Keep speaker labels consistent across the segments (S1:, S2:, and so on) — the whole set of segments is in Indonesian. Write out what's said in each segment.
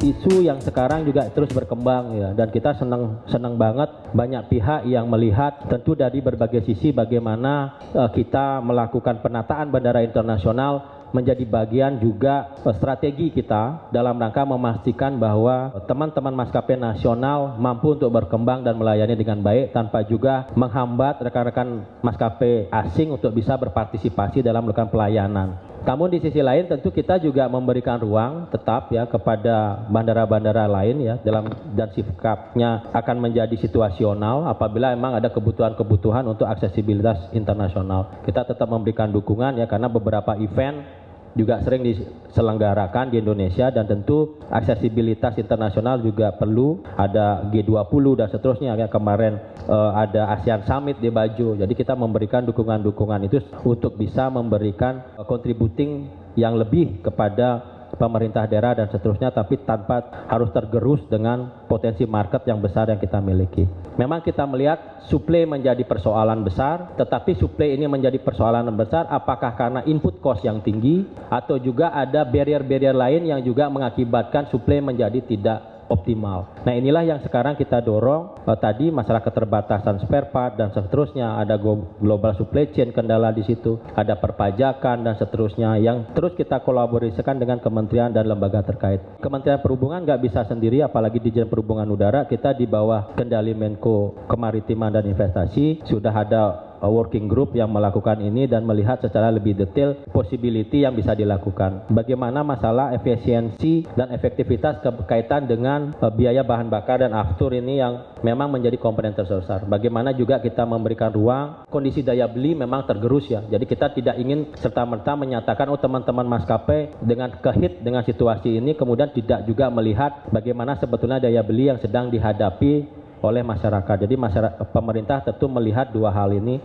S1: isu yang sekarang juga terus berkembang ya, dan kita senang banget banyak pihak yang melihat tentu dari berbagai sisi bagaimana kita melakukan penataan bandara internasional menjadi bagian juga strategi kita dalam rangka memastikan bahwa teman-teman maskapai nasional mampu untuk berkembang dan melayani dengan baik tanpa juga menghambat rekan-rekan maskapai asing untuk bisa berpartisipasi dalam melakukan pelayanan. Namun di sisi lain tentu kita juga memberikan ruang tetap ya kepada bandara-bandara lain ya dan sikapnya akan menjadi situasional apabila memang ada kebutuhan-kebutuhan untuk aksesibilitas internasional. Kita tetap memberikan dukungan ya karena beberapa event juga sering diselenggarakan di Indonesia dan tentu aksesibilitas internasional juga perlu, ada G20 dan seterusnya ya, kemarin ada ASEAN Summit di Bajo. Jadi kita memberikan dukungan-dukungan itu untuk bisa memberikan contributing yang lebih kepada pemerintah daerah dan seterusnya, tapi tanpa harus tergerus dengan potensi market yang besar yang kita miliki. Memang kita melihat suplai menjadi persoalan besar, tetapi suplai ini menjadi persoalan besar apakah karena input cost yang tinggi atau juga ada barrier-barrier lain yang juga mengakibatkan suplai menjadi tidak optimal. Nah inilah yang sekarang kita dorong tadi masalah keterbatasan spare part dan seterusnya, ada global supply chain kendala di situ, ada perpajakan dan seterusnya yang terus kita kolaborasikan dengan kementerian dan lembaga terkait. Kementerian Perhubungan nggak bisa sendiri, apalagi Dirjen Perhubungan Udara, kita di bawah kendali Menko Kemaritiman dan Investasi sudah ada working group yang melakukan ini dan melihat secara lebih detail possibility yang bisa dilakukan. Bagaimana masalah efisiensi dan efektivitas berkaitan dengan biaya bahan bakar dan aftur ini yang memang menjadi komponen terbesar. Bagaimana juga kita memberikan ruang, kondisi daya beli memang tergerus ya. Jadi kita tidak ingin serta-merta menyatakan teman-teman maskapai dengan kehit dengan situasi ini kemudian tidak juga melihat bagaimana sebetulnya daya beli yang sedang dihadapi oleh masyarakat. Jadi pemerintah tentu melihat dua hal ini.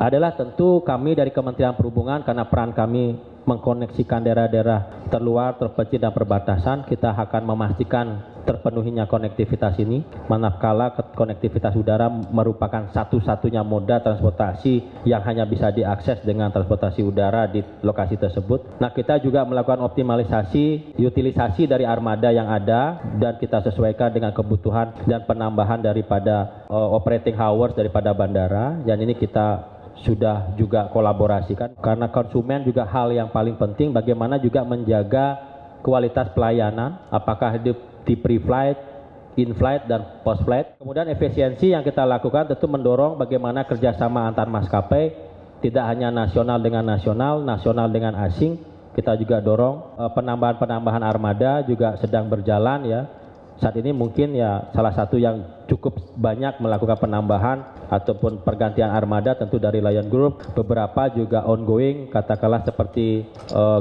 S1: Adalah tentu kami dari Kementerian Perhubungan karena peran kami mengkoneksikan daerah-daerah terluar, terpencil dan perbatasan, kita akan memastikan terpenuhinya konektivitas ini. Manakala konektivitas udara merupakan satu-satunya moda transportasi yang hanya bisa diakses dengan transportasi udara di lokasi tersebut. Nah, kita juga melakukan optimalisasi utilisasi dari armada yang ada dan kita sesuaikan dengan kebutuhan dan penambahan daripada operating hours daripada bandara. Dan ini kita sudah juga kolaborasikan karena konsumen juga hal yang paling penting, bagaimana juga menjaga kualitas pelayanan apakah di pre-flight, in-flight dan post-flight. Kemudian efisiensi yang kita lakukan tentu mendorong bagaimana kerjasama antar maskapai tidak hanya nasional dengan nasional dengan asing. Kita juga dorong penambahan armada juga sedang berjalan ya. Saat ini mungkin ya salah satu yang cukup banyak melakukan penambahan ataupun pergantian armada tentu dari Lion Group. Beberapa juga ongoing, katakanlah seperti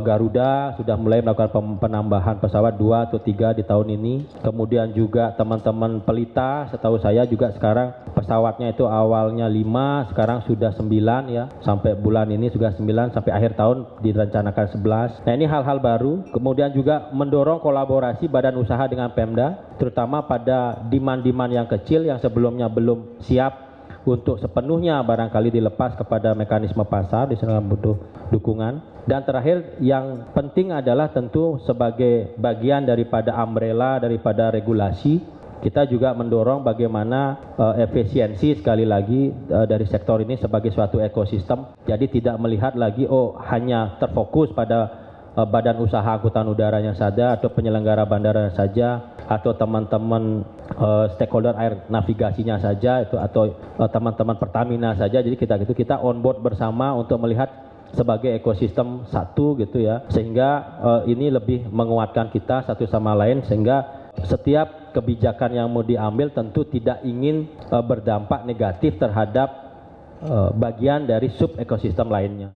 S1: Garuda sudah mulai melakukan penambahan pesawat 2 atau 3 di tahun ini. Kemudian juga teman-teman Pelita setahu saya juga sekarang pesawatnya itu awalnya 5, sekarang sudah 9 ya. Sampai bulan ini sudah 9, sampai akhir tahun direncanakan 11. Nah ini hal-hal baru. Kemudian juga mendorong kolaborasi badan usaha dengan Pemda, terutama pada demand-demand yang kecil yang sebelumnya belum siap untuk sepenuhnya barangkali dilepas kepada mekanisme pasar, di sana butuh dukungan. Dan terakhir yang penting adalah tentu sebagai bagian daripada umbrella daripada regulasi, kita juga mendorong bagaimana efisiensi sekali lagi dari sektor ini sebagai suatu ekosistem. Jadi tidak melihat lagi hanya terfokus pada badan usaha angkutan udaranya saja atau penyelenggara bandara saja atau teman-teman stakeholder air navigasinya saja itu atau teman-teman Pertamina saja. Jadi kita on board bersama untuk melihat sebagai ekosistem satu gitu ya, sehingga ini lebih menguatkan kita satu sama lain, sehingga setiap kebijakan yang mau diambil tentu tidak ingin berdampak negatif terhadap bagian dari sub ekosistem lainnya.